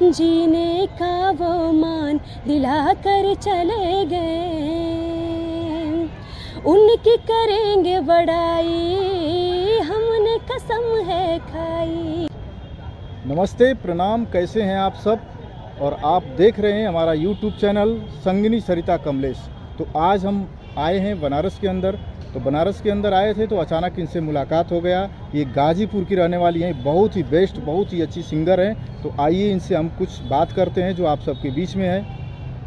जीने का वो मान दिला कर चले गए, उनकी करेंगे बड़ाई, हमने कसम है खाई। नमस्ते, प्रणाम, कैसे हैं आप सब। और आप देख रहे हैं हमारा YouTube चैनल संगिनी सरिता कमलेश। तो आज हम आए हैं बनारस के अंदर। तो बनारस के अंदर आए थे तो अचानक इनसे मुलाकात हो गया। ये गाजीपुर की रहने वाली हैं, बहुत ही बेस्ट, बहुत ही अच्छी सिंगर हैं। तो आइए इनसे हम कुछ बात करते हैं जो आप सबके बीच में है।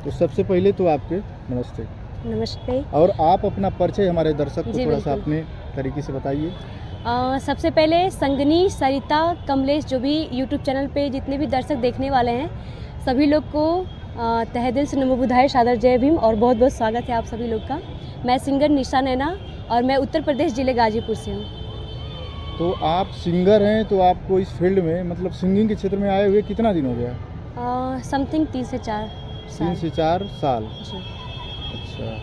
तो सबसे पहले तो आपके नमस्ते। नमस्ते। और आप अपना परिचय हमारे दर्शक को जी, थोड़ा सा बिल्कुल। अपने तरीके से बताइए। सबसे पहले संगिनी सरिता कमलेश जो भी YouTube चैनल पे जितने भी दर्शक देखने वाले हैं सभी लोग को तहे दिल से नमो बुधाय, सादर जय भीम और बहुत बहुत स्वागत है आप सभी लोग का। मैं सिंगर निशा नैना और मैं उत्तर प्रदेश ज़िले गाजीपुर से हूँ। तो आप सिंगर हैं, तो आपको इस फील्ड में मतलब सिंगिंग के क्षेत्र में आए हुए कितना दिन हो गया? समथिंग 3 से 4 3 से 4 साल। जी। अच्छा,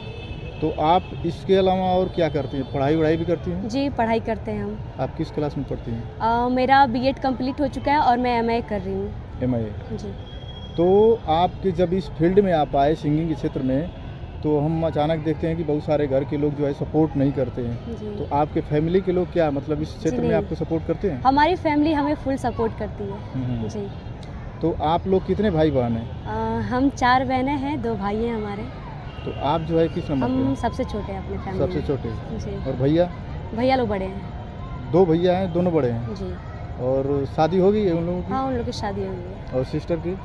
तो आप इसके अलावा और क्या करती हैं? पढ़ाई वढ़ाई भी करती हैं? जी, पढ़ाई करते हैं हम। आप किस क्लास में पढ़ती हैं? मेरा बीएड कंप्लीट हो चुका है और मैं MA कर रही हूँ। MA। जी। तो आपके जब इस फील्ड में आप आए सिंगिंग के क्षेत्र में, तो हम अचानक देखते हैं कि बहुत सारे घर के लोग जो है सपोर्ट नहीं करते हैं। जी। तो आपके फैमिली के लोग क्या मतलब इस क्षेत्र में नहीं। आपको सपोर्ट करते हैं? हमारी फैमिली हमें फुल सपोर्ट करती है। हम्म। जी। तो आप लोग कितने भाई बहन हैं? हम 4 बहनें हैं, 2 भाई हैं हमारे। तो आप जो है किस नंबर पे हम हैं? सबसे छोटे हैं अपने फैमिली सबसे में। छोटे। जी। और भैया? भैया लोग बड़े हैं। 2 भैया हैं, दोनों बड़े हैं। जी। और शादी हो गई है उन लोगों की? हाँ, उन लोग की शादी हो गई है। और सिस्टर की?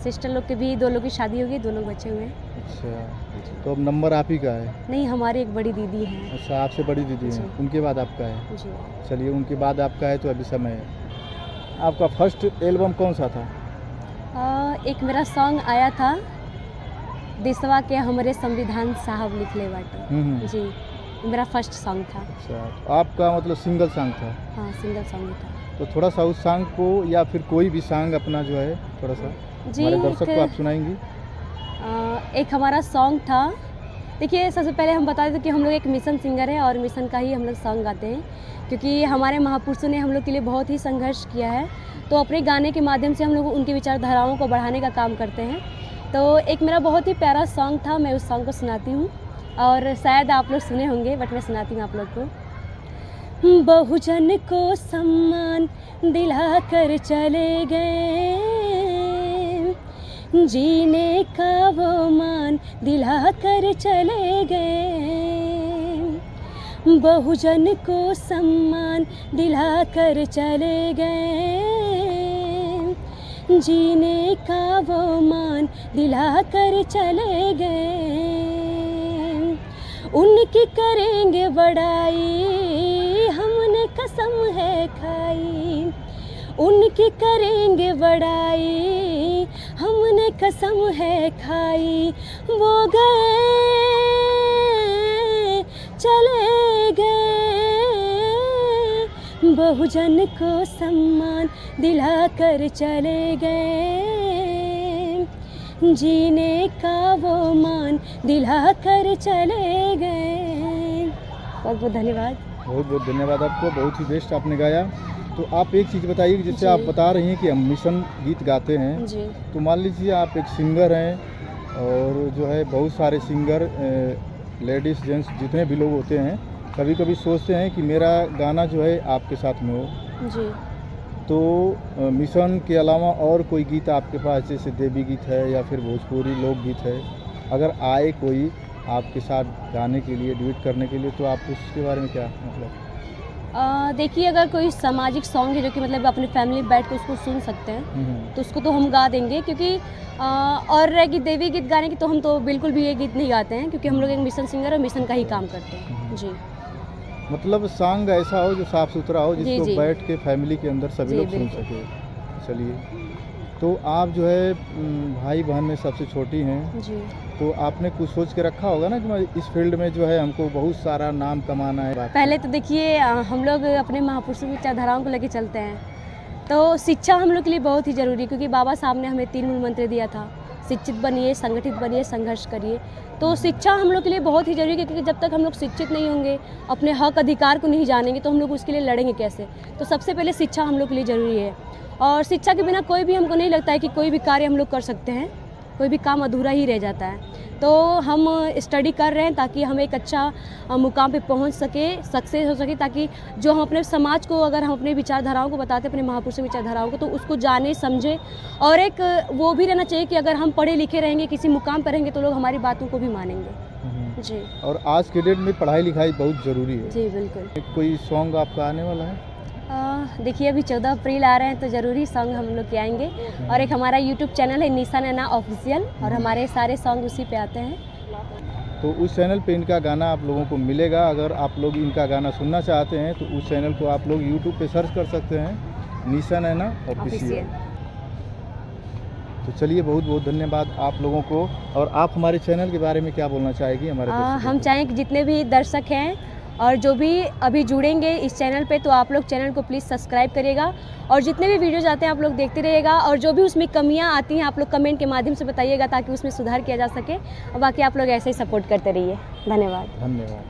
सिस्टर लोग के भी 2 लोग की शादी हो गई, 2 लोग बच्चे हुए हैं। अच्छा, तो अब नंबर आप ही का है? नहीं, हमारी एक बड़ी दीदी है। अच्छा, आपसे बड़ी दीदी जी। हैं, उनके बाद आपका है। जी। चलिए, उनके बाद आपका है तो अभी समय है। आपका फर्स्ट एल्बम कौन सा था? एक मेरा सॉन्ग आया था देशवा के हमारे संविधान साहब लिखले बाटे। जी, मेरा फर्स्ट सॉन्ग था। अच्छा, तो आपका मतलब सिंगल सॉन्ग था? हाँ, सिंगल सॉन्ग था। तो थोड़ा सा उस सॉन्ग को या फिर कोई भी सॉन्ग अपना जो है थोड़ा सा जी, हमारे दर्शक को आप सुनाएंगी? एक हमारा सॉन्ग था। देखिए, सबसे पहले हम बता दें कि हम लोग एक मिशन सिंगर हैं और मिशन का ही हम लोग सॉन्ग गाते हैं, क्योंकि हमारे महापुरुषों ने हम लोग के लिए बहुत ही संघर्ष किया है। तो अपने गाने के माध्यम से हम लोग उनकी विचारधाराओं को बढ़ाने का काम करते हैं। तो एक मेरा बहुत ही प्यारा सॉन्ग था, मैं उस सॉन्ग को सुनाती हूँ और शायद आप लोग सुने होंगे, बट मैं सुनाती हूँ आप लोग को। बहुजन को सम्मान दिला कर चले गए, जीने का वो मान दिला कर चले गए, बहुजन को सम्मान दिला कर चले गए, जीने का वो मान दिला कर चले गए, उनकी करेंगे बड़ाई, हमने कसम है खाई, उनकी करेंगे बड़ाई, हमने कसम है खाई, वो गए चले गए, बहुजन को सम्मान दिला कर चले गए, जीने का वो मान दिला कर चले गए। बहुत बहुत धन्यवाद। बहुत बहुत धन्यवाद आपको, बहुत ही बेस्ट आपने गाया। तो आप एक चीज़ बताइए कि जैसे जी। आप बता रही हैं कि हम मिशन गीत गाते हैं, जी। तो मान लीजिए आप एक सिंगर हैं और जो है बहुत सारे सिंगर लेडीज़ जेंट्स जितने भी लोग होते हैं कभी कभी सोचते हैं कि मेरा गाना जो है आपके साथ में हो। जी। तो मिशन के अलावा और कोई गीत आपके पास जैसे देवी गीत है या फिर भोजपुरी लोकगीत है, अगर आए कोई आपके साथ गाने के लिए, ड्यूट करने के लिए, तो आप उसके बारे में क्या मतलब? देखिए, अगर कोई सामाजिक सॉन्ग है जो कि मतलब अपनी फैमिली बैठ कर उसको सुन सकते हैं तो उसको तो हम गा देंगे, क्योंकि और रह गई देवी गीत गाने की तो हम तो बिल्कुल भी ये गीत नहीं गाते हैं, क्योंकि हम लोग एक मिशन सिंगर और मिशन का ही काम करते हैं। जी। मतलब सॉन्ग ऐसा हो जो साफ़ सुथरा हो, जिसको जी। बैठ के फैमिली के अंदर सभी जी, लोग सुन बिल्कुल। सके। चलिए, तो आप जो है भाई बहन में सबसे छोटी हैं, जी। तो आपने कुछ सोच के रखा होगा ना कि मैं इस फील्ड में जो है हमको बहुत सारा नाम कमाना है? पहले तो देखिए, हम लोग अपने महापुरुषों की विचारधाराओं को लेकर चलते हैं, तो शिक्षा हम लोग के लिए बहुत ही ज़रूरी है, क्योंकि बाबा साहब ने हमें 3 मूल मंत्र दिया था, शिक्षित बनिए, संगठित बनिए, संघर्ष करिए। तो शिक्षा हम लोग के लिए बहुत ही ज़रूरी है, क्योंकि जब तक हम लोग शिक्षित नहीं होंगे, अपने हक अधिकार को नहीं जानेंगे, तो हम लोग उसके लिए लड़ेंगे कैसे। तो सबसे पहले शिक्षा हम लोग के लिए ज़रूरी है। और शिक्षा के बिना कोई भी हमको नहीं लगता है कि कोई भी कार्य हम लोग कर सकते हैं, कोई भी काम अधूरा ही रह जाता है। तो हम स्टडी कर रहे हैं ताकि हम एक अच्छा मुकाम पे पहुंच सके, सक्सेस हो सके, ताकि जो हम अपने समाज को, अगर हम अपने विचारधाराओं को बताते हैं, अपने महापुरुषों की विचारधाराओं को, तो उसको जाने समझे। और एक वो भी रहना चाहिए कि अगर हम पढ़े लिखे रहेंगे, किसी मुकाम पर रहेंगे, तो लोग हमारी बातों को भी मानेंगे। जी। और आज के डेट में पढ़ाई लिखाई बहुत ज़रूरी है। जी बिल्कुल। कोई सॉन्ग आपका आने वाला है? देखिए अभी 14 अप्रैल आ रहे हैं, तो ज़रूरी सॉन्ग हम लोग के आएंगे। और एक हमारा यूट्यूब चैनल है निशा नैना ऑफिशियल, और हमारे सारे सॉन्ग उसी पे आते हैं। तो उस चैनल पे इनका गाना आप लोगों को मिलेगा। अगर आप लोग इनका गाना सुनना चाहते हैं तो उस चैनल को आप लोग यूट्यूब पे सर्च कर सकते हैं, निशा नैना ऑफिशियल। तो चलिए, बहुत बहुत धन्यवाद आप लोगों को। और आप हमारे चैनल के बारे में क्या बोलना चाहेगी हमारे दर्शकों हम को? चाहें कि जितने भी दर्शक हैं और जो भी अभी जुड़ेंगे इस चैनल पे, तो आप लोग चैनल को प्लीज़ सब्सक्राइब करिएगा, और जितने भी वीडियोज़ आते हैं आप लोग देखते रहिएगा, और जो भी उसमें कमियां आती हैं आप लोग कमेंट के माध्यम से बताइएगा ताकि उसमें सुधार किया जा सके। और बाकी आप लोग ऐसे ही सपोर्ट करते रहिए। धन्यवाद। धन्यवाद।